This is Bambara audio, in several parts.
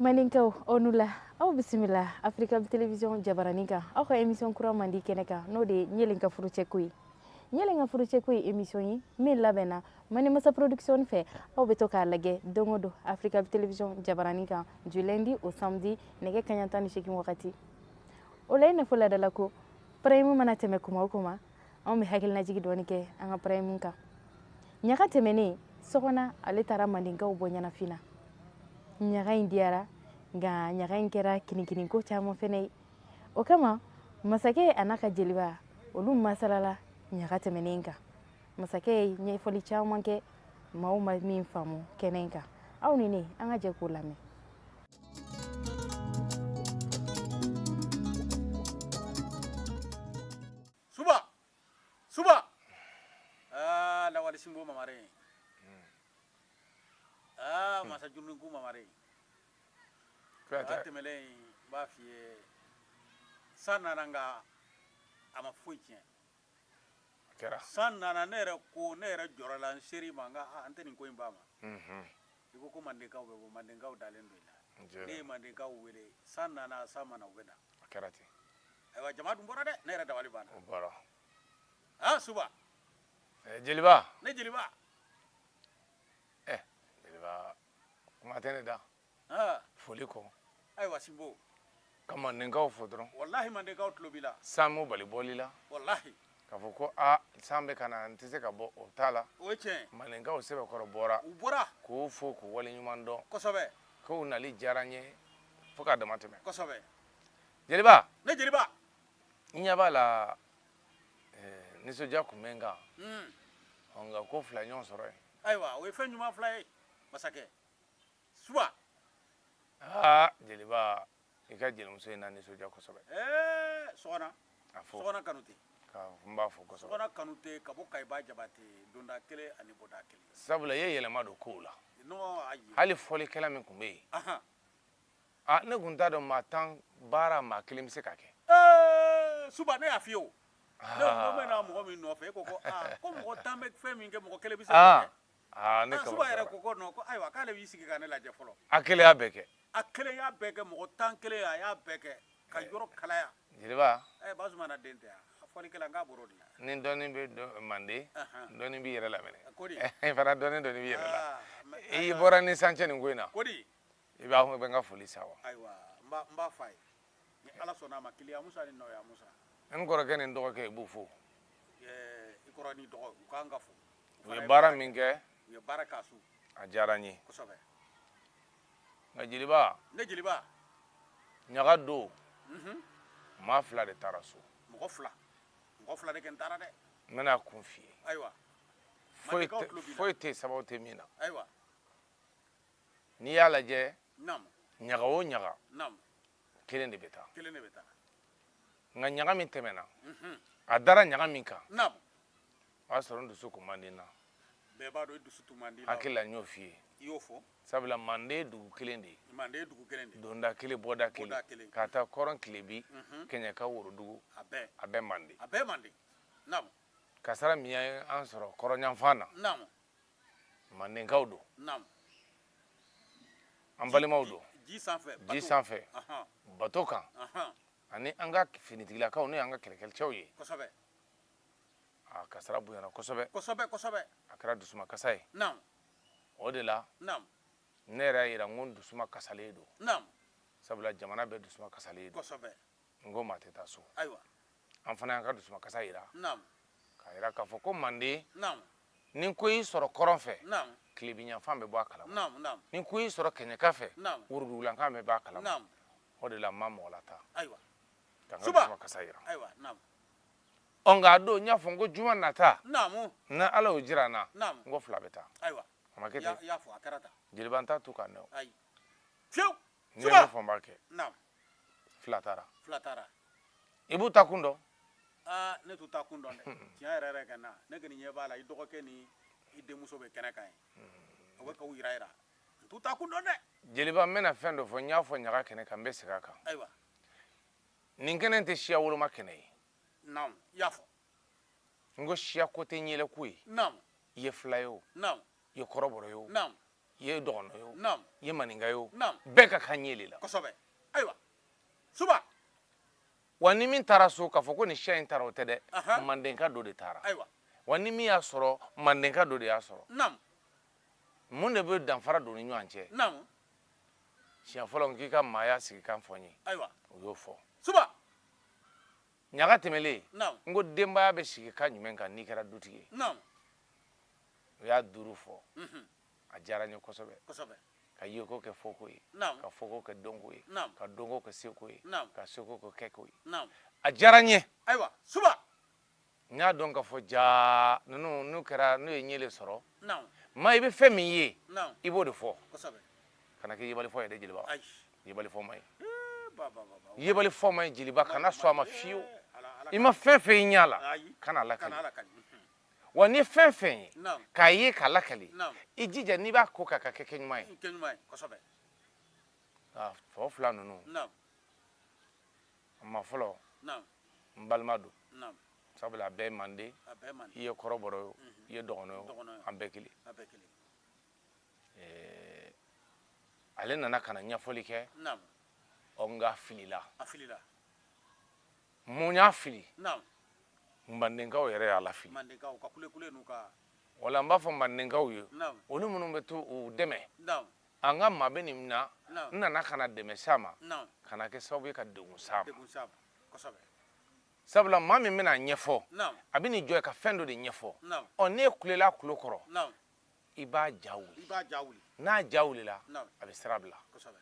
Maninkaw onula aw bisimila Africa Television Jabaraninka aw ka émission kura mandi kɛnɛ no de Ɲelenka furucɛ ko ye Ɲelenka furucɛ ko ye émission yi min labɛnna Mani Masa Production fɛ aw bɛ to k'a lajɛ don o don Africa Television Jabaraninka du lundi au samedi nɛgɛ kaɲa 18 wagati o la inafɔ ladala ko prime mana tɛmɛ kuma o kuma anw bɛ hakilinajigi dɔɔni kɛ an ka prime kan ɲaga tɛmɛnen sɔgɔna ale taara Mandinkaw bɔ ɲanafin ɲaga in diyara nka ɲaga in kɛra kinikiniko caman fɛnɛ ye o kama masakɛ a n'a ka jeliba olu masalala ɲaga tɛmɛnen kan masakɛ ye ɲɛfɔli caman kɛ maaw ma min faamu kɛnɛ in kan aw ni ne an ka jɛ k'o lamɛn suba lawali simbo mamare masa jurninku mamare temele ba fiye san nana nga ama foyi tiɲɛ san nana ne yɛrɛ ko ne yɛrɛ jɔrɔla n seri ma nka an tɛ nin ko in ba ma i ko Mandenkaw bɛ bɔ Mandenkaw dalen do i la ne ye Mandenkaw wele san nana san mana u bɛ na a kɛra ten ayiwa jama dun bɔra dɛ ne yɛrɛ dabali banna o bɔra suba jeliba ne jeliba jeliba kuma tɛ ne da foli kɔ ayiwa simbo ka Mandenkaw fo dɔrɔn wallahi Mandenkaw tulo b'i la san mo bali bɔli la wallahi k'a fɔ ko san bɛ ka na n tɛ se ka bɔ o t'a la o ye tiɲɛ Mandenkaw sɛbɛkɔrɔ bɔra u bɔra k'o fo k'u waleɲuman dɔn kosɛbɛ k'u nali diyara n ye fo k'a dama tɛmɛ kosɛbɛ jeliba ne jeliba n ɲɛ b'a la nisɔndiya kun bɛ n kan nka ko fila ɲɔgɔn sɔrɔ yen ayiwa o ye fɛn ɲuman fila ye masakɛ suba jeliba i ka jelimuso in na nisɔndiya kosɛbɛ sɔgɔna a fɔ sɔgɔna Kanute n b'a fɔ kosɛbɛ sɔgɔna Kanute ka bɔ Kayiba Jabate donda kelen ani bɔda kelen sabula i ye yɛlɛma don kow la hali fɔlikɛla min kun bɛ yen ne kun t'a dɔn maa 10 baara maa 1 bɛ se ka kɛ suba ne y'a f'i ye o ne ko bɛ na mɔgɔ min nɔfɛ e ko ko mɔgɔ 10 bɛ fɛn min kɛ mɔgɔ 1 bɛ se ka kɛ ne suba yɛrɛ ko non ko ayiwa k'ale b'i sigi ka ne lajɛ fɔlɔ a kelen y'a bɛɛ kɛ a kelen y'a bɛɛ kɛ mɔgɔ 10 kelen a y'a bɛɛ kɛ ka yɔrɔ kalaya jeliba Bazumana den tɛ a fɔlikɛla n k'a bɔr'o de la ni dɔnni bɛ Mande dɔnni b'i yɛrɛ la minɛ fana dɔnni b'i yɛrɛ la i bɔra ni sancɛ nin ko in na i bɛ n ka foli sa wa ayiwa n b'a f'a ye ni Ala sɔnna a ma Kiliya Musa ni Nɔya Musa n kɔrɔkɛ ni n dɔgɔkɛ i b'u fo i kɔrɔ ni dɔgɔ u k'an ka fo u ye baara min kɛ u ye baara k'a su a diyara n ye kosɛbɛ nka jeliba ne jeliba ɲaga don maa 2 de taara so mɔgɔ 2 de kɛ n taara dɛ n bɛna kun f'i ye ayiwa foyi tɛ sababu tɛ min na ayiwa n'i y'a lajɛ ɲaga o ɲaga kelen de bɛ taa nka ɲaga min tɛmɛna a dara ɲaga min kan o y'a sɔrɔ n dusu kun man di n na bɛɛ b'a dɔn i dusu tun man di la hakili la n y'o f'i ye i y'o fɔ sabula Mande ye dugu kelen de ye donda kelen bɔda kelen ka taa kɔrɔn Kilebi Kɛɲɛka Worodugu a bɛɛ Mande kasara min y'an sɔrɔ kɔrɔnyanfan na Mandenkaw don an balimaw don ji sanfɛ bato kan ani an ka finitigilakaw n'o y'an ka kɛlɛkɛcɛw ye kasara bonyana kosɛbɛ a kɛra dusuma kasa ye o de la ne yɛrɛ y'a jira n ko n dusuma kasalen don sabula jamana bɛɛ dusuma kasalen don n ko maa tɛ taa so an fana y'an ka dusuma kasa jira k'a jira k'a fɔ ko Mande ni ko y'i sɔrɔ kɔrɔn fɛ Kilebiyanfan bɛ bɔ a kalama ni ko y'i sɔrɔ Kɛɲɛka fɛ Worodugulankan bɛ bɔ a kalama o de la n ma mɔgɔ lata ka n ka dusuma kasa jira nka a don n y'a fɔ n ko juma nata na Ala y'o jira n na n ko 2 bɛ taa a ma kɛ ten jeliba n t'a to k'a nɛgɛ fiyewu n'i ye min fɔ n b'a kɛ 2 taara i b'u ta kun dɔn ne t'u ta kun dɔn dɛ tiɲɛ yɛrɛ ka na ne kɔni ɲɛ b'a la i dɔgɔkɛ ni i denmuso bɛ kɛnɛ kan ye o bɛ k'aw yira n t'u ta kun dɔn dɛ jeliba n bɛna fɛn dɔ fɔ n y'a fɔ ɲaga kɛnɛ kan n bɛ segin a kan nin kɛnɛ tɛ siya woloma kɛnɛ ye i y'a fɔ n ko siya ko tɛ ɲɛlɛ ko ye i ye fila ye o i ye kɔrɔbɔrɔ ye o i ye dɔgɔnɔ yo naam ye maninga yo naam bɛɛ ka kan ɲɛli la kosɛbɛ ayiwa suba wa ni min taara so k'a fɔ ko ni sɛ in taara o tɛ dɛ Aha. mandenka dɔ de taara ayiwa wa ni min y'a sɔrɔ mandenka dɔ de y'a sɔrɔ naam mun de bɛ danfara don ni ɲɔgɔn cɛ naam siɲɛ fɔlɔ k'i ka maaya sigi kan fɔ n ye ayiwa o y'o fɔ suba ɲaga tɛmɛlen naam n ko denbaya bɛ sigi kan jumɛn kan n'i kɛra dutigi ye naam o y'a 5 fɔ mhm a diyara n ye kosɛbɛ kosɛbɛ ka yeko kɛ fɔko ye naam ka fɔko kɛ dɔnko ye naam ka dɔnko kɛ seko ye naam ka seko kɛ kɛko ye naam a diyara n ye ayiwa suba n y'a dɔn k'a fɔ jaa n'u ye ɲele sɔrɔ naam ma i bɛ fɛn min ye naam i b'o de fɔ kosɛbɛ kana kɛ yebali fɔ ye dɛ jeliba ayi yebali fɔ ma ye ba yebali fɔ ma ye jeliba kana sɔn a ma fiyewu ala i ma fɛn fɛn i ɲɛ la ayi kana kana lakali ala kali wa ni fɛn fɛn ye naam k'a ye k'a lakali naam i jija n'i b'a ko k'a ka kɛ ɲuman ye kɛ ɲuman ye kosɛbɛ tɔ fila ninnu naam a ma fɔlɔ naam n balima don naam sabula a bɛɛ ye manden a bɛɛ man i ye kɔrɔbɔrɔ ye i ye dɔgɔnɔ Dɔgɔnɔ ye ye. an bɛɛ kelen a bɛɛ kelen ale nana ka na ɲɛfɔli kɛ naam ɔ nka filila a filila mun y'a fili naam mandenkaw yɛrɛ y'a lafili mandenkaw ka kule n'u ka wala n b'a fɔ mandenkaw ye naam olu minnu bɛ to u dɛmɛ naam an ka maa bɛ nin na naam n nana ka na dɛmɛ s'a ma naam ka na kɛ sababu ye ka degun s'a ma degun saba kosɛbɛ sabula maa min bɛna ɲɛfɔ naam a bɛ n'i jɔ ye ka fɛn dɔ de ɲɛfɔ naam ɔ n'e kulela a kulo kɔrɔ naam i b'a ja wuli i b'a ja wuli n'a ja wulila naam a bɛ sira bila kosɛbɛ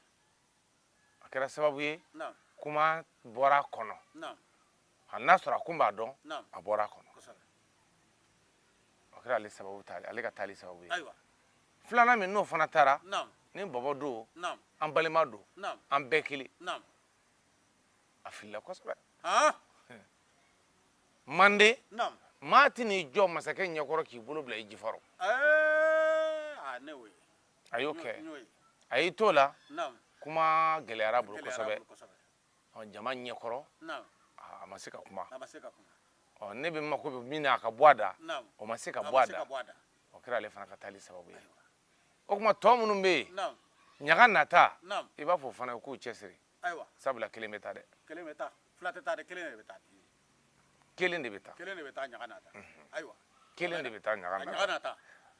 a kɛra sababu ye naam kuma bɔra a kɔnɔ naam hali n'a sɔrɔ a kun b'a dɔn naam a bɔra a kɔnɔ kosɛbɛ o kɛra ale sababu ale ka taali sababu ye ayiwa filanan min n'o fana taara naam ni bɔbɔ don naam an balima don naam an bɛɛ kelen naam a filila kosɛbɛ han manden naam maa tɛ n'i jɔ masakɛ ɲɛkɔrɔ k'i bolo bila i jifaro ne y'o ye a y'o n kɛ y'o ye a y'i t'o la naam kuma gɛlɛyara a bolo gɛlɛyara kosɛbɛ bolo kosɛbɛ ɔ jama ɲɛkɔrɔ naam a ma se ka kuma a ma se ka kuma ɔ ne bɛ mako bɛ min na a ka bɔ a da naam o ma se ka a bɔ ma a se da ka bɔ a da o kɛra ale fana ka taali sababu ye o tuma tɔ minnu bɛ yen naam ɲaga nata naam i b'a fɔ o fana ye k'u cɛsiri ayiwa sabula kelen bɛ taa dɛ kelen bɛ taa fila tɛ taa dɛ kelen de bɛ taa kelen de bɛ taa kelen de bɛ taa ɲaga na ta ayiwa kelen de bɛ taa a ɲaga ɲaga nata na ta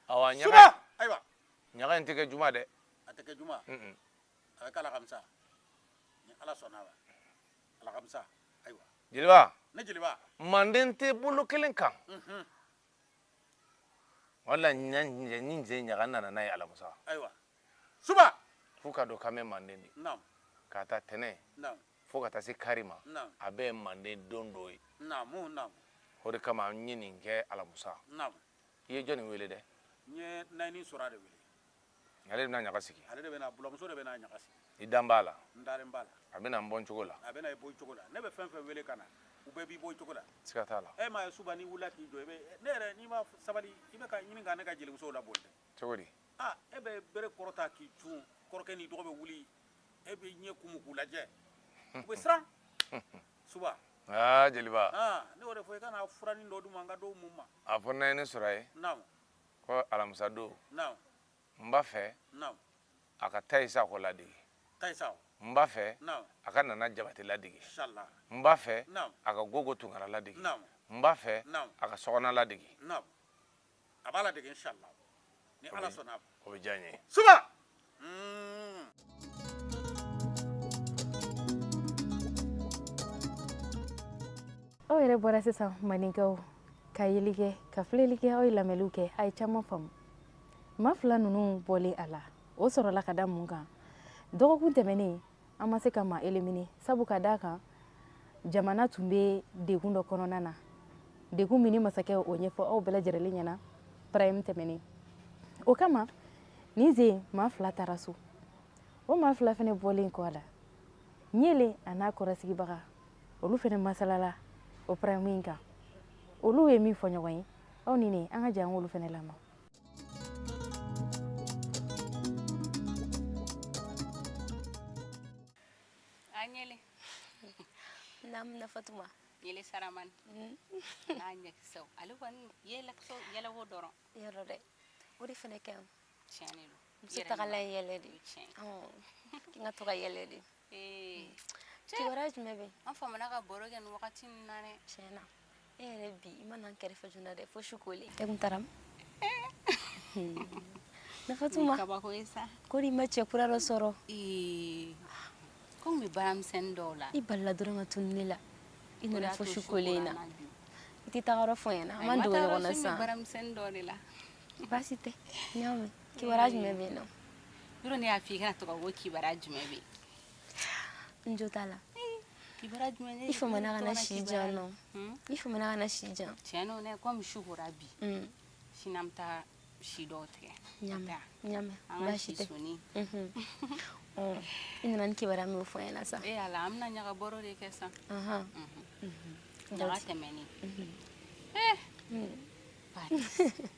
awɔ suba ayiwa ɲaga in tɛ kɛ juma dɛ a tɛ kɛ juma a bɛ kɛ alamisa ni ala sɔnna a ma alamisa ayiwa jeliba ne jeliba manden tɛ bolo kelen kan wala ni nse ɲaga nana n'a ye alamusa ayiwa suba fo ka don k'an bɛ manden de naam k'a ta tɛnɛ naam fo ka taa se kari ma naam a bɛɛ ye manden don dɔ ye naamu naam o de kama an ye nin kɛ alamusa naam i ye jɔnni wele dɛ n ye naani sɔrɔ de wele ale bɛna ɲaga sigi ale de bɛ na bulamuso de bɛ na ɲaga sigi i dan b'a la n dalen b'a la a bɛna n bɔ cogo la a bɛ na i bɔ cogo la ne bɛ fɛn fɛn wele ka na u bɛɛ b'i bɔ cogo la siga t'a la e m'a ye suba n'i wulila k'i jɔ i bɛ ne yɛrɛ n'i ma sabali i bɛ ka ɲini ka ne ka jelimusow laboli dɛ cogo di e bɛ bere kɔrɔta k'i cun kɔrɔkɛ n'i dɔgɔ bɛ wuli e bɛ ɲɛ kumu k'u lajɛ u bɛ siran suba jeliba ne y'o de fɔ i kana furanin dɔ d'u ma n ka dɔw mun ma a fɔ n'an ye ne sɔrɔ ye naam ko alamusa don naam n b'a fɛ naam a ka taa isa kɔ ladege tayi sa n b'a fɛ naam a ka nana jabate ladege inshallah n b'a fɛ naam a ka gogo tunkara ladege naam n b'a fɛ naam a ka sɔgɔna ladege naam a b'a ladege inshallah ni ala sɔnna a ma o bɛ diya n ye suba aw yɛrɛ bɔra sisan maninkaw ka yeli kɛ ka filɛli kɛ aw ye lamɛnliw kɛ a ye caman faamu maa fila ninnu bɔlen a la o sɔrɔla ka da mun kan dɔgɔkun tɛmɛnen an ma se ka maa éliminer sabu ka d'a kan jamana tun bɛ degun dɔ kɔnɔna na degun min ni masakɛ o ɲɛfɔ aw bɛɛ lajɛlen ɲɛna prime tɛmɛnen o kama nin sen maa fila taara so o maa fila fɛnɛ bɔlen kɔ a la ɲele a n'a kɔrɔsigibaga olu fɛnɛ masalala o prime in kan olu ye min fɔ ɲɔgɔn ye aw ni ne an ka jan olu fɛnɛ lamɔ Anyele. Namna Fatuma. Yele Saraman. Na nyakso. Ale wan yele so yele wo doro. Yoro de. Wodi fene kam. Chanelo. muso tagala yɛlɛ de kinga to ka yɛlɛ de kibaruya jumɛn bɛ an famana ka baro kɛ nin wagati nin na dɛ tiɲɛ na e yɛrɛ bi i ma na n kɛrɛfɛ joona dɛ fo su kolen e kun taara Nafatuma kabako ye sa ko ni ma cɛ kura dɔ sɔrɔ ko n bɛ baaramisɛnnin dɔw la i balila dɔrɔn ka tunu ne la i nana fo su kolen in na i tɛ taga yɔrɔ fɔ n ɲɛna an m'an dogo ɲɔgɔn na sisan baaramisɛnnin dɔw de la baasi tɛ n y'a mɛn kibaruya jumɛn bɛ yen nɔ yɔrɔ ne y'a fɔ i kana to ka ko kibaruya jumɛn bɛ yen n jo t'a la kibaruya jumɛn ne i famana ka na si jan nɔ i famana ka na si jan tiɲɛ don dɛ komi su kora bi sini an bɛ taa si dɔw tigɛ ɲamɛ an ka baasi si tɛ soni i nana ni kibaruya min fɔ n ɲɛna sa ala an bɛna ɲaga baro de kɛ sa ɲaga tɛmɛnen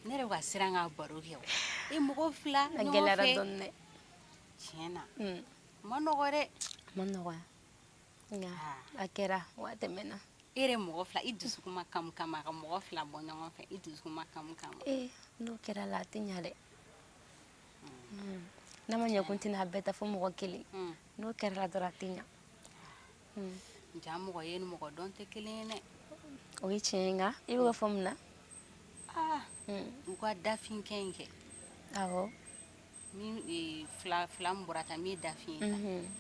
ne yɛrɛ ka siran ka baro kɛ o mɔgɔ fila a ɲɔgɔn gɛlɛyara fɛ dɔɔni dɛ tiɲɛ na ma nɔgɔ dɛ a ma nɔgɔya nka a kɛra wa a tɛmɛna e yɛrɛ mɔgɔ fila i dusukun ma kamu kama a ka mɔgɔ fila bɔ ɲɔgɔn fɛ i dusukun ma kamu kama n'o kɛra la a tɛ ɲa dɛ n'a ma ɲɛ kun tɛna a bɛɛ ta fo mɔgɔ kelen n'o kɛra la dɔrɔn a tɛ ɲa ja mɔgɔ ye ni mɔgɔ dɔn tɛ kelen ye dɛ o ye tiɲɛ ye nka i bɛ ka fɔ mun na u ka dafin kɛ in kɛ awɔ min fila min bɔra tan min ye dafin ye tan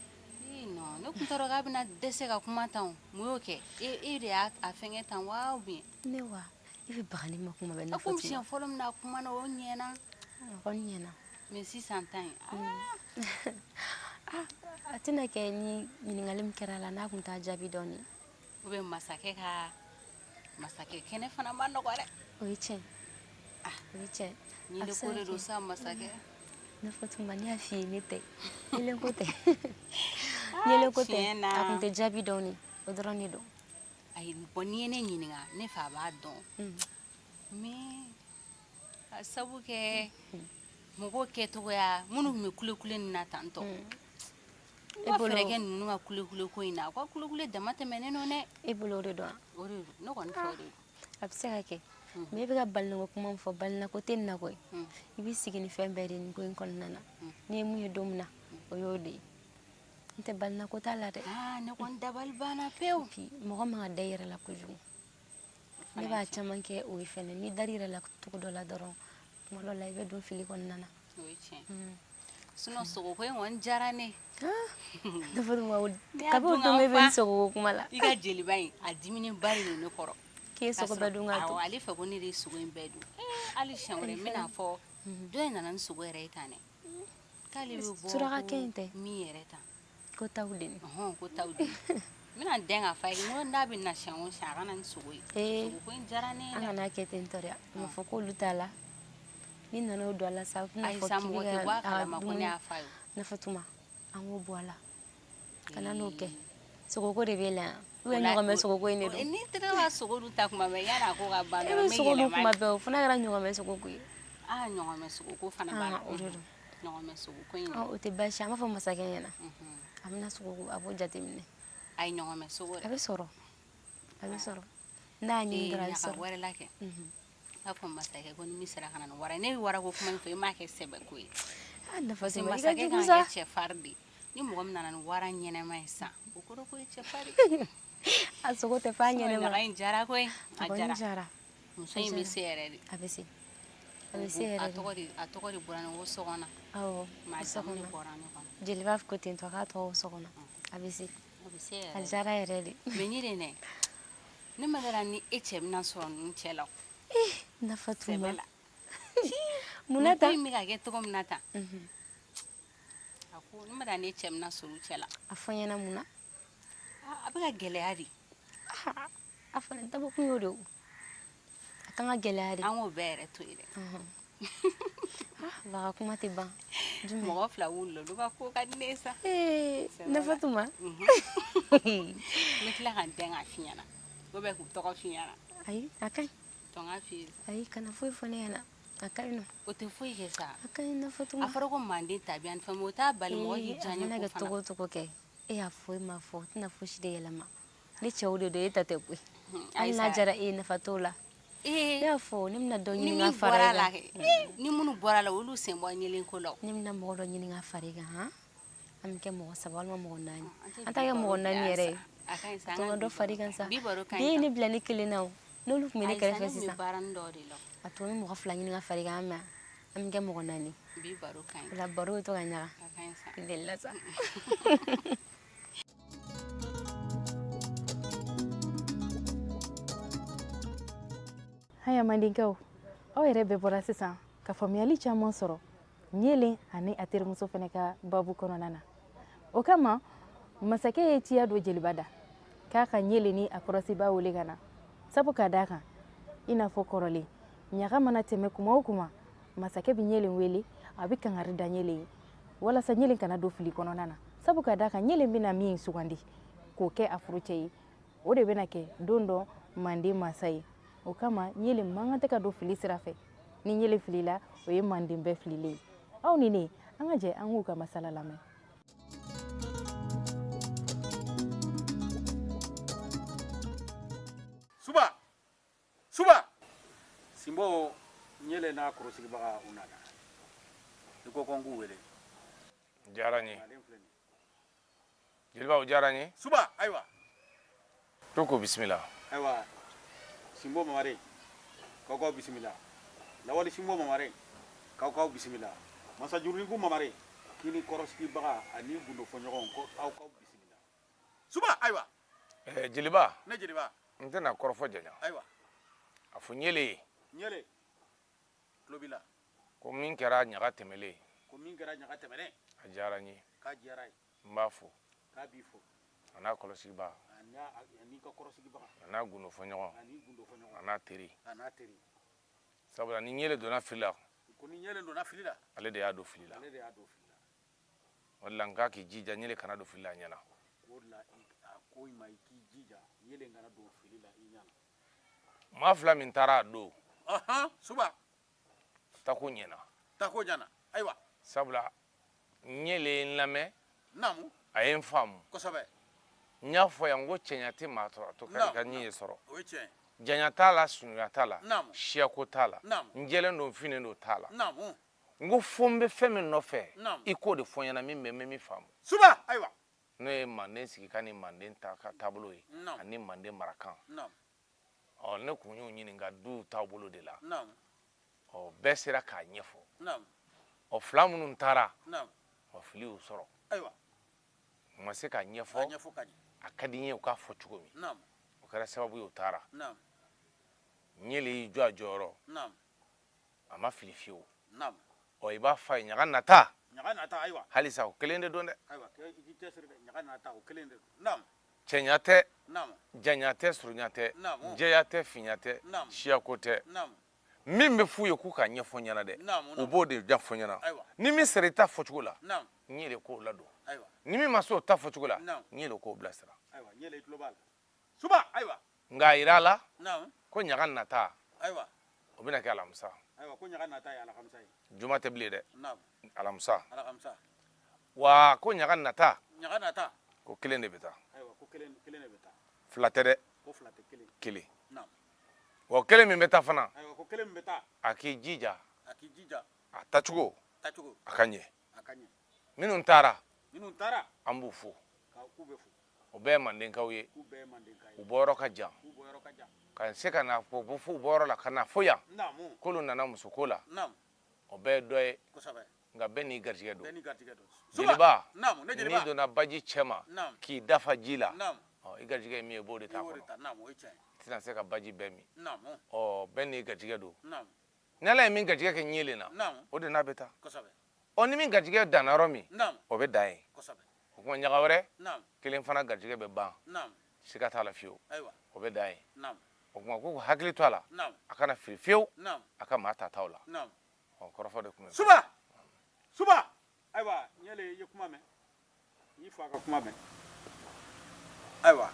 non ne tun t'a dɔn k'a bɛna dɛsɛ ka kuma tan o mun y'o kɛ e de y'a fɛngɛ tan wa ou bien ne wa i bɛ baga ne ma kuma bɛ a nafa ko tuma siɲɛ fɔlɔ min na a kuma na o ɲɛna a kɔni ɲɛna mais sisan ta in a tɛna kɛ ni ɲininkali min kɛra a la n'a kun t'a jaabi dɔn ni ou bien masakɛ kɛnɛ fana ma nɔgɔ dɛ o ye tiɲɛ o ye tiɲɛ ɲile ko de don sa masakɛ nafa tuma ne y'a f'i ye ne tɛ yelen ko tɛ yelen ko tɛ tiɲɛ na a kun tɛ jaabi dɔn ni o dɔrɔn de don ayi bɔn n'i ye ne ɲininka ne fa b'a dɔn mais ka sabu kɛ mɔgɔw kɛcogoya minnu tun bɛ kule-kule nin na tantɔ n ka fɛɛrɛ kɛ ninnu ka kule-kule ko in na u ka kule-kule dama tɛmɛnen don dɛ e bolo o de don o de don ne kɔni fɛ o de don a bɛ se ka kɛ mais i bɛ ka balinako kuma min fɔ balinako tɛ nin na koyi i b'i sigi ni fɛn bɛɛ de nin ko in kɔnɔna na n'i ye mun ye don min na o y'o de ye n tɛ balinako t'a la dɛ ne kɔni dabali banna pewu puis mɔgɔ man ka da i yɛrɛ la kojugu ne b'a caman kɛ o ye fɛnɛ n'i dar'i yɛrɛ la cogo dɔ la dɔrɔn tuma dɔ la i bɛ don fili kɔnɔna na o ye tiɲɛ sinon sogoko in kɔni diyara ne nafa tuma kabi o don e bɛ n sogoko kuma la i ka jeliba in a diminenba de don ne kɔrɔ k'e sogo bɛɛ dun k'a to ale fɛ ko ne de ye sogo in bɛɛ dun hali siɲɛ wɛrɛ n bɛna fɔ dɔ in nana ni sogo yɛrɛ ye tan dɛ k'ale bɛ bɔ suraka kɛ in tɛ min yɛrɛ tan ko taw de ni ko taw de n bɛna n dɛn k'a fɔ a ye n ko n'a bɛ na siɲɛ o siɲɛ a ka na ni sogo ye sogoko in diyara ne ye an dɛ kana kɛ ten tɔ dɛ a ma fɔ k'olu t'a la ni nana o don a la sa a bɛna ayi fɔ sa k'i mɔgɔ bɛ tɛ bɔ a ka kalama ko ne y'a fɔ a ye nafa tuma an k'o bɔ a la kana n'o kɛ sogoko de b'e la yan ɲɔgɔnmɛ sogoko in de don ni tɛ ka sogo dun ta kuma bɛɛ yan'a ko ka ban e bɛ sogo dun kuma bɛɛ o fana kɛra ɲɔgɔnmɛ sogoko ye ɲɔgɔnmɛ sogoko fana b'a la o de don ɲɔgɔnmɛ sogoko in o tɛ baasi an b'a fɔ masakɛ ɲɛna a bɛna sogoko a b'o jateminɛ a ye ɲɔgɔnmɛ sogo dɛ a bɛ sɔrɔ n'a y'a ɲini dɔrɔn a bɛ sɔrɔ wɛrɛ la kɛ n'a fɔ masakɛ ko ni min sera ka na ni wara ye ne bɛ wara ko kuma min fɔ i m'a kɛ sɛbɛ ko ye nafa parce que tuma i ka masakɛ jugu kan sa ka kɛ cɛfarin de ye ni mɔgɔ min nana ni wara ɲɛnɛma ye sisan o kɔrɔ ko ye cɛfarin a sogo tɛ f'a ɲɛnɛma ɲaga in jara koyi a a kɔni jara jara muso in bɛ se yɛrɛ de a bɛ se a bɛ se yɛrɛ de a tɔgɔ de bɔra ni ko sɔgɔnɔ awɔ maa so jamu de kɔnɔ bɔra ne kɔnɔ jeli b'a fɔ ko ten tɔ k'a tɔgɔ so kɔnɔ a bɛ se a bɛ se a yɛrɛ de jara yɛrɛ de mais ɲi de nɛ ne ma dala ni e cɛ bɛna sɔrɔ ninnu cɛ la nafa tuma sɛbɛ la munna nin ko tan in bɛ ka kɛ cogo min na tan a ko ne ma dala ni e cɛ bɛna sɔrɔ u cɛ la a fɔ n ɲɛna mun na a bɛ ka gɛlɛya de a fana dabɔkun y'o de o a kan ka gɛlɛya de an k'o bɛɛ yɛrɛ to yen dɛ baga kuma tɛ ban jumɛn mɔgɔ fila wulila olu ka ko ka di ne ye sa nafa tuma n bɛ tila ka n dɛn k'a f'i ɲɛna o bɛ k'u tɔgɔ f'i ɲɛna ayi a ka ɲi tɔn ka f'i ye ayi kana foyi fɔ ne ɲɛna a ka ɲi nɔ o tɛ foyi kɛ sa a ka ɲi nafa a tuma fɔra ko manden tabiya ni fɛn o t'a bali mɔgɔ k'i a diyaɲe mana ko kɛ fana togo o togo kɛ e y'a fɔ e m'a fɔ o tɛna fosi de yɛlɛma ne cɛw de don e ta tɛ koyi hali n'a jara e ye nafa t'o la ne y'a fɔ ne bɛna dɔ ni ɲini min ka fara bɔra i la kan kɛ ni minnu bɔra la olu sen bɔ ɲɛlen ko la ne bɛna mɔgɔ dɔ ɲini ka fara i kan han an bɛ kɛ mɔgɔ 3 walima mɔgɔ 4 an t'a kɛ mɔgɔ 4 yɛrɛ ye a ka ɲi sa to ka dɔ fara i kan sa bi baro ka bi ye ne bila ne kelen na o n'olu tun bɛ ne kɛrɛfɛ sisan sisan baaranin dɔ de la a to ni mɔgɔ 2 ɲini ka fara i kan an bɛ kɛ mɔgɔ 4 bi baro ka ɲi o la baro bɛ to ka ɲaga a ka ɲi sa i delila sa haya mandenkaw aw yɛrɛ bɛɛ bɔra sisan ka faamuyali caman sɔrɔ ɲelen ani a terimuso fana ka babu kɔnɔna na o kama masakɛ ye ciya don jeliba da k'a ka ɲelen ni a kɔrɔsiba wele ka na sabu ka da kan i n'a fɔ kɔrɔlen ɲaga mana tɛmɛ kuma o kuma masakɛ bɛ ɲelen wele a bɛ kangari da ɲelen ye walasa ɲelen kana don fili kɔnɔna na sabu ka da kan ɲelen bɛna min sugandi k'o kɛ a furucɛ ye o de bɛna kɛ don dɔ manden masa ye o kama ɲelen man kan tɛ ka don fili sira fɛ ni ɲelen filila o ye manden bɛɛ fililen ye aw ni ne an ka jɛ an k'u ka masala lamɛn suba suba simbo ɲele n'a kɔrɔsigibaga u nana i ko ko n k'u wele diyara n ye ale filɛ nin ye. jeliba o diyara n ye suba ayiwa to ko bisimila ayiwa simbo mamare k'aw bisimila lawali simbo mamare k'aw bisimila masa juruninku mamare kini kɔrɔsigibaga ani gundo fɔɲɔgɔn ko aw bisimila suba ayiwa jeliba ne jeliba n tɛna kɔrɔfɔ janya ayiwa a fɔ ɲele ye ɲele tulo b'i la ko min kɛra ɲaga tɛmɛlen ko min kɛra ɲaga tɛmɛnen a diyara n ye k'a diyara ye n b'a fo k'a b'i fo a n'a kɔlɔsibaga ani ka kɔrɔsigibaga a n'a gundo fɔɲɔgɔn ani gundo fɔɲɔgɔn a n'a teri a n'a teri sabula ni ɲele donna fili la ko ni ɲelen donna fili la ale de y'a don fili la ale de y'a don fili la o de la n k'a k'i jija ɲele kana don fili la a ɲɛna o de la a ko in ma i k'i jija ɲelen kana don fili la i ɲana maa fila min taara a don suba tako ɲɛna ta ko ɲana ayiwa sabula ɲele ye n lamɛn naamu a ye n faamu kosɛbɛ n y'a fɔ yan ko cɛɲa tɛ maa tɔɔrɔ to ka ɲi ye sɔrɔ o ye tiɲɛ janya t'a la sunuya t'a la Naamu. siyako t'a la Naamu. n jɛlen don finen don t'a la naamu n ko fo n bɛ fɛn min nɔfɛ Naamu. i k'o de fɔ n ɲɛna min bɛ n bɛ min faamu suba ayiwa n'o ye manden sigika ni manden ta ka taabolo ye Naamu. ani manden marakan naamu ɔ ne kun y'o ɲininka duw taabolo de la naamu ɔ bɛɛ sera k'a ɲɛfɔ naamu ɔ fila minnu taara naamu ɔ fili y'u sɔrɔ ayiwa u ma se k'a a ɲɛfɔ ɲɛfɔ ka ɲɛ a ka di n ye u k'a fɔ cogo min naamu o kɛra sababu ye u taara naamu ɲele y'i jɔ a jɔyɔrɔ naamu a ma fili fiyewu naamu ɔ i b'a fɔ a ye ɲaga nata ɲaga nata ayiwa halisa o kelen de don dɛ ayiwa i k'i cɛsiri dɛ ɲaga nata o kelen de don naamu cɛɲa tɛ naamu janya tɛ surunya tɛ Naamu. jɛya tɛ finya tɛ Naamu. siyako tɛ naamu min bɛ f'u ye k'u ka ɲɛfɔ ɲɛna dɛ Naamu, u naamu. b'o de ɲɛfɔ ɲɛna Ayiwa. ni min sera i ta fɔcogo la naamu n yɛrɛ k'o ladon ayiwa ni min ma se o ta fɔcogo la Naamu. n yɛrɛ k'o bilasira ayiwa ɲele i tulo b'a la suba ayiwa nka a yira a la naamu ko ɲaga nata ayiwa o bɛna kɛ alamisa ayiwa ko ɲaga nata ye alakamisa ye juma tɛ bilen dɛ naamu alamisa alakamisa wa ko ɲaga nata ɲaga nata ko kelen de bɛ taa ayiwa ko kelen de bɛ taa fila tɛ dɛ ko fila tɛ kelen kelen naamu wa kelen min bɛ taa fana ayiwa ko kelen min bɛ taa a k'i jija a k'i jija a tacogo tacogo a ka ɲɛ a ka ɲɛ minnu taara minnu taara an b'u fo k'u bɛ fo o bɛɛ ye mandenkaw ye k'u bɛɛ ye mandenka u ye bɔyɔrɔ ka jan k'u bɔyɔrɔ ka jan ka se ka na fɔ fo u bɔyɔrɔ la ka na fo yan naamu k'olu nana musoko la naamu o bɛɛ ye dɔ ye kosɛbɛ nka bɛɛ n'i garijɛgɛ bɛɛ don n'i garijɛgɛ don jeliba naamu ne n'i jeliba donna baji cɛ ma Naamu. k'i dafa ji la naamu i garijɛgɛ ye min ye i b'o de i t'a y'o de kɔnɔ ta naamu o ye tiɲɛ ye i tɛna se ka baji bɛɛ min naamu bɛɛ n'i garijɛgɛ don naamu ni ala ye min garijɛgɛ kɛ ɲɛlen na naamu o de n'a bɛ taa kosɛbɛ ni min garijɛgɛ danna yɔrɔ min naamu o bɛ dan yen kosɛbɛ o kuma ɲaga wɛrɛ naamu kelen fana garijɛgɛ bɛ ban naamu siga t'a la fiyewu ayiwa o bɛ dan yen naamu o kuma k'u hakili to a la naamu a kana fili fiyewu naamu a ka maa tataw la naamu kɔrɔfɔ de tun bɛ suba suba ayiwa ɲɛle i ye kuma mɛn i y'i fa ka kuma mɛn ayiwa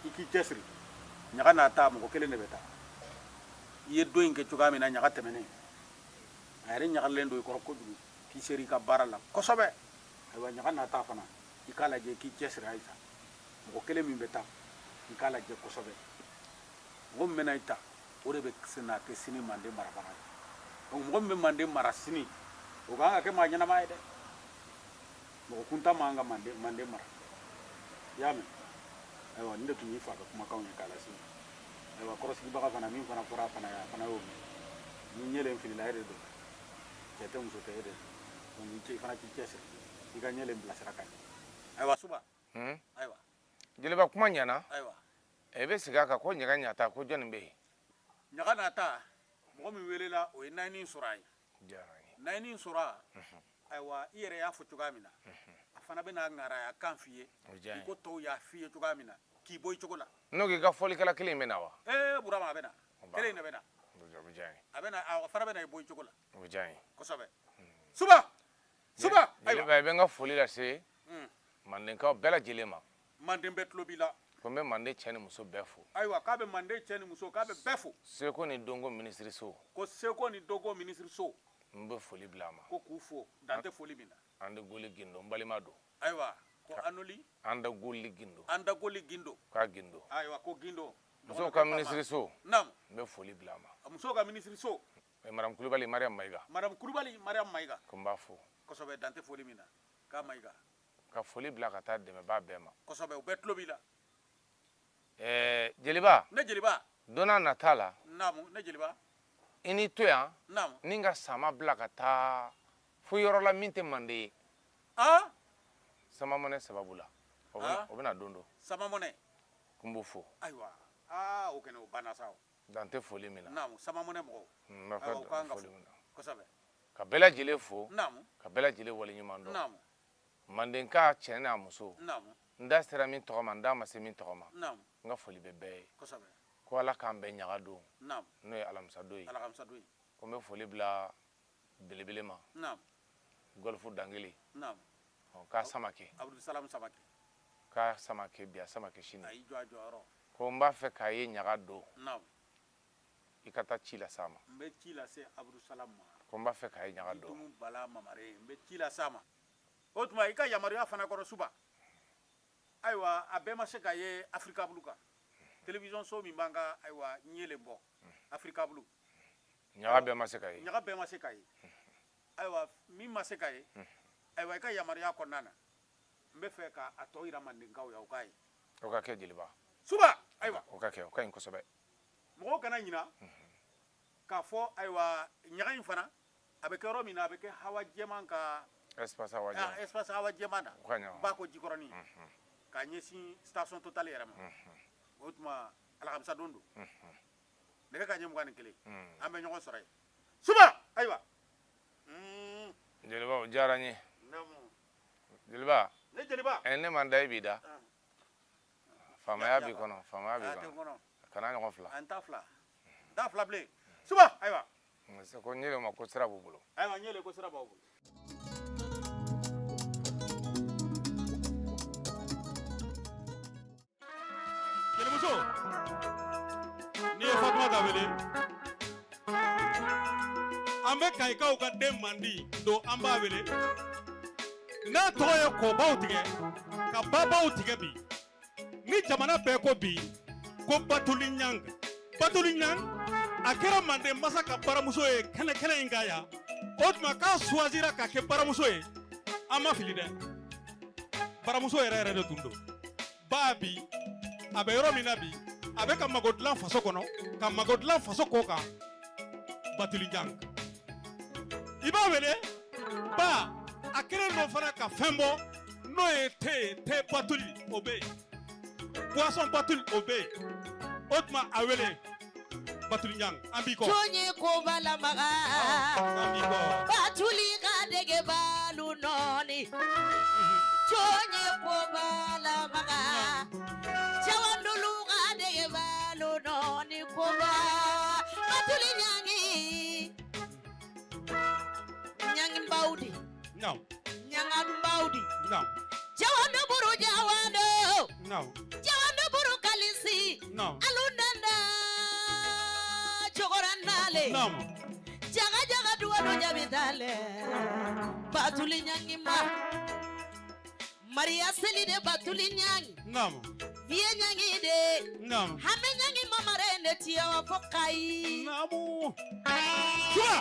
i k'i cɛsiri ɲaga n'a ta mɔgɔ kelen de bɛ taa i ye don in kɛ cogoya min na ɲaga tɛmɛnen a yɛrɛ ɲagalen don i kɔrɔ kojugu k'i seri i ka baara la kosɛbɛ ayiwa ɲaga n'a ta fana i k'a lajɛ i k'i cɛsiri halisa mɔgɔ kelen min bɛ taa i k'a lajɛ kosɛbɛ mɔgɔ min bɛna i ta o de bɛ sena kɛ sini mande marabaga ye donc mɔgɔ min bɛ mande mara sini o kan ka kɛ maa ɲɛnama ye dɛ mɔgɔ kuntan man kan ka mande mara i y'a mɛn ayiwa nin de tun y'i fa ka kumakanw ye k'a lase ayiwa kɔrɔsigibaga fana min fana fɔra a fana y'o mɛn ni ɲɛlen filila e de don cɛ tɛ muso tɛ e de don donc i fana k'i cɛsiri i ka ɲɛlen bilasira ka ɲɛ ayiwa Suba ayiwa jeliba kuma ɲɛna ayiwa e bɛ segin a kan ko ɲaga ɲata ko jɔnni bɛ yen ɲaga nata mɔgɔ min welela o ye Nayini sɔrɔ a ye diyara n ye Nayini sɔrɔ a ayiwa i yɛrɛ y'a fɔ cogoya min na a fana bɛna ŋaraya kan f'i ye i ko tɔw y'a f'i ye cogoya min na k'i bɔ i cogo la n'o k'i ka fɔlikɛla kelen in bɛ na wa Burama a bɛ na kelen in de bɛ na o bɛ diya n ye a bɛ na a fana bɛ na i bɔ i cogo la o bɛ diya n ye kosɛbɛ Suba jeliba i bɛ n ka foli lase mandenkaw bɛɛ lajɛlen ma manden bɛɛ tulo b'i la ko n bɛ manden cɛ ni muso bɛɛ fo ayiwa k'a bɛ manden cɛ ni muso k'a bɛ bɛɛ fo seko ni donko minisiriso ko seko ni dogo minisiriso n bɛ foli bila a ma ko k'u fo dan tɛ foli min na an de goli gindo n balima don ayiwa ko anoli an da goli gindo an da goli gindo k'a gindo ayiwa ko gindo musow ka minisiriso naamu n bɛ foli bila a ma musow ka minisiriso madame kulubali mariam mayiga madame kulubali mariam mayiga ko n b'a fo kosɛbɛ dan tɛ foli min na k'a mayiga ka foli bila ka taa dɛmɛbaa bɛɛ ma kosɛbɛ u bɛɛ tulo b'i la jeliba ne jeliba don n'a nata la naamu ne jeliba i n'i to yan naamu ni ka sama bila ka taa fo yɔrɔ la min tɛ manden ye samamɔnɛ sababu la o bɛna don dɔ samamɔnɛ ko n b'o fo ayiwa o kɛnɛ o banna sa o dan tɛ foli min na naamu samamɔnɛ mɔgɔw n b'a fɔ dan tɛ foli min na kosɛbɛ ka bɛɛ lajɛlen fo naamu ka bɛɛ lajɛlen waleɲuman dɔn naamu mandenka cɛ n'a muso naamu n da sera min tɔgɔ ma n da ma se min tɔgɔ ma naamu n ka foli bɛ bɛɛ ye kosɛbɛ ko ala k'an bɛɛ ɲaga don naamu n'o ye alamisa don ye alamisa don ye ko n bɛ foli bila belebele ma naamu gɔlifu dangele naamu k'a samakɛ abudulasalam samakɛ k'a samakɛ bi a samakɛ sini a y'i jɔ a jɔyɔrɔ ko n b'a fɛ k'a ye ɲaga don naamu i ka taa ci lase a ma n bɛ ci lase abudulasalam ma ko n b'a fɛ k'a ye ɲaga don Idumu Bala Mamare n bɛ ci lase a ma o tuma i ka yamaruya fana kɔrɔ Suba ayiwa a bɛɛ ma se k'a ye Afrika Bulu kan télévision so min b'an ka ayiwa ɲɛlen bɔ Afrika Bulu ɲaga bɛɛ ma se k'a ye ɲaga bɛɛ ma se k'a ye ayiwa min ma se k'a ye ayiwa i ka yamaruya kɔnɔna na n bɛ fɛ k'a tɔ yira mandenkaw ye o k'a ye o ka kɛ jeliba Suba ayiwa o ka kɛ o ka ɲi kosɛbɛ mɔgɔw kana ɲina k'a fɔ ayiwa ɲaga in fana a bɛ kɛ yɔrɔ min na a bɛ kɛ hawa jɛman ka espace hawa espace hawa jɛman na o ka ɲa Bako Jikɔrɔni k'a ɲɛsin station Total yɛrɛ ma o tuma alamisa don nɛgɛ ka ɲɛ 21 an bɛ ɲɔgɔn sɔrɔ yen Suba ayiwa jeliba o diyara n ye naamu jeliba ne jeliba ne man da i b'i da faamaya b'i kɔnɔ faamaya b'i kɔnɔ kana ɲɔgɔn fila an ta fila da fila bilen Suba ayiwa ko n yɛlɛ ma ko sira b'u bolo ayiwa n yɛlɛ ko sira b'aw bolo jelimuso n'i ye Fatumata wele an bɛ Kayikaw ka den mandi don an b'a wele n'a tɔgɔ ye kɔbaw tigɛ ka babaw tigɛ bi ni jamana bɛɛ ko bi ko Batuli Ɲang a kɛra manden masa ka baramuso ye kɛnɛ in kan yan o tuma k'a choisira ka kɛ baramuso ye an ma fili dɛ baramuso yɛrɛ de tun don ba bi a bɛ yɔrɔ min na bi a bɛ ka mago dilan faso kɔnɔ ka mago dilan faso kɔ kan Batuli Ɲang i b'a wele ba a kɛlen dɔ fana ka fɛn bɔ n'o ye te Batuli o bɛ yen boisson Batuli o bɛ yen o tuma a wele Batuli Ɲang an b'i kɔ Tonye ko balamaga an b'i kɔ Batuli ka dege balu noni Tonye ko balamaga Jawandulu ka dege balu noni ko ba Batuli Ɲangi Ɲangi Baudi no Ɲangadu Baudi no Jawandu buru jawando no Jawandu buru kalisi no Alundanda Chokorandale no Jaga duwadu jabitale Batuli Ɲangi ma Maria Seli de Batuli Ɲangi no Vie Ɲangi de no Hame Ɲangi mamare ne tiya wa fo kai namu Suba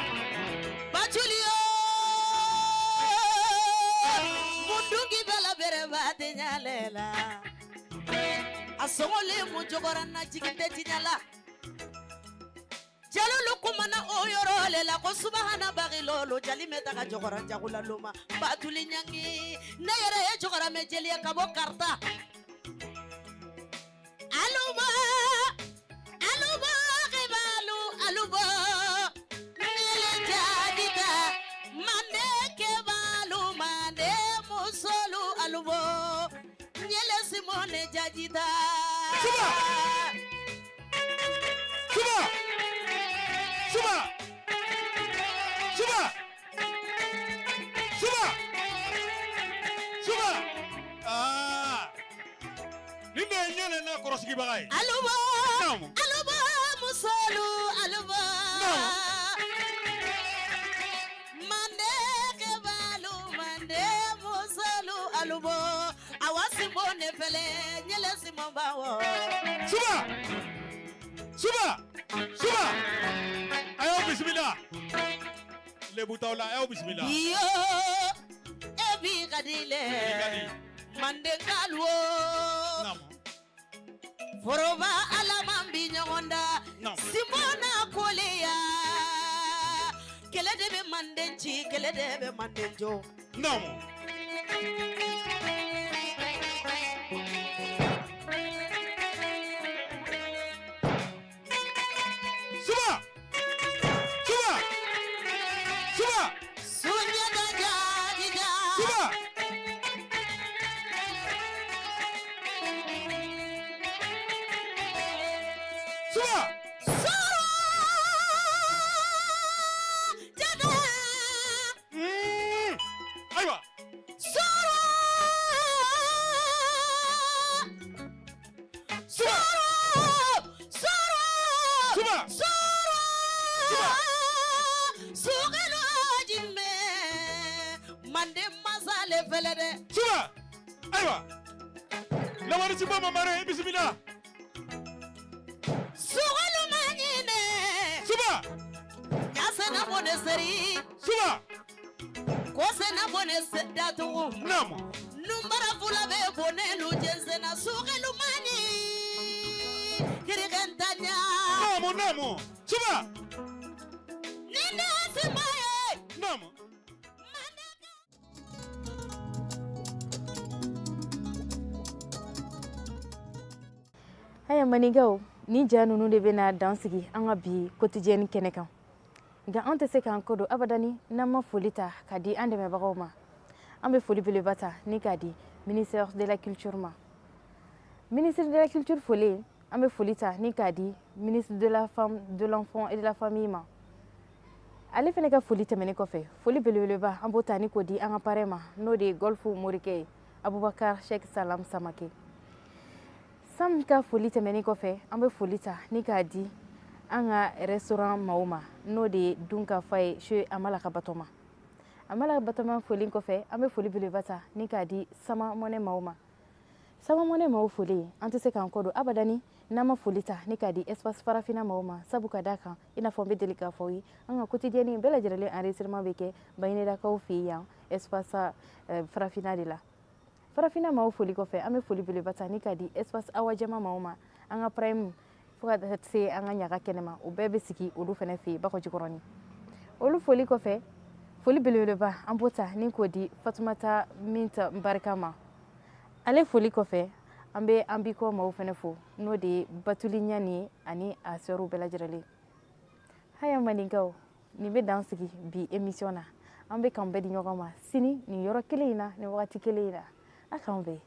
Batulio Mundungi bela bere bate nyalela Asongole mu jogora na jigite tinyala Jalulu kumana oyoro lela ko subhana bagilolo jali meta ka jogora jagula luma Batuli nyangi ne yere ye jogora me jeli ka bo karta Aluba Aluba kebalu aluba Nele jadita mande kebalu mande musolu alubo Nele simone jadita Suba Suba Suba Suba Suba ah Ninde nyene na korosigi bagay Aluba Naam Aluba musolu aluba Mande kebalu mande musolu alubo Awasi bone fele nyele simambawo Suba Suba Suba Ayo bismillah Le butaula ayo bismillah Yo ebi kadile mande kalwo Naam Foroba alamambi nyagonda Naam Simona koleya Kele debe mandenchi kele debe mandenjo Naam Suba Suba Suba Sunya gaja dija Suba Suba Soro jaga Aywa Soro Suba Soro Suba Soro Suba Sugalo jime mande masale felede Suba Aywa Lawari Suba mamare bismillah Sugalo manyine Suba Nyase na bone seri Suba Kose na bone sedatu Naam Numbara fula be bone lujense na sugalo manyi Kirigantanya Naam Suba Nina simaye Naam haya maninkaw ni ja ninnu de bɛna dan sigi an ka bi quotidien kɛnɛ kan nka an tɛ se k'an kɔ don abadani n'an ma foli ta ka di an dɛmɛbagaw ma an bɛ foli beleba ta ni k'a di ministère de la culture ma ministre de la culture folen an bɛ foli ta ni k'a di ministre de la femme de l'enfant et de la famille ma ale fana ka foli tɛmɛnen kɔfɛ foli belebeleba an b'o ta ni k'o di an ka parrain ma n'o de ye golfu morikɛ ye abubakar sheikh salam samake sam ka foli tɛmɛnen kɔfɛ an bɛ foli ta ni k'a di an ka restaurant maaw ma n'o de ye dunka fa ye chez amalaka batoma amalaka batoma foli kɔfɛ an bɛ foli belebeleba ta ni k'a di sama mɔnɛ maaw ma sama mɔnɛ maaw foli an tɛ se k'an kɔ don abadani n'an ma foli ta ni k'a di espace farafina maaw ma sabu ka d'a kan i n'a fɔ n bɛ deli k'a fɔ ye an ka quotidien bɛɛ lajɛlen enregistrement bɛ kɛ baginedakaw fɛ yan espace farafina de la farafina maaw foli kɔfɛ an bɛ foli belebeleba ta ni k'a di espace awajama maaw ma an ka prime fo ka se an ka ɲaga kɛnɛma o bɛɛ bɛ sigi olu fana fɛ yen bakɔjikɔrɔni olu foli kɔfɛ foli belebeleba an b'o ta ni k'o di fatumata minta barika ma ale foli kɔfɛ an bɛ an bikɔ maaw fana fo n'o de ye batuli ɲani ani a sɔrɔw bɛɛ lajɛlen haya maninkaw nin bɛ dan sigi bi émission na an bɛ k'an bɛɛ di ɲɔgɔn ma sini nin yɔrɔ kelen in na nin wagati kelen in na a k'an bɛn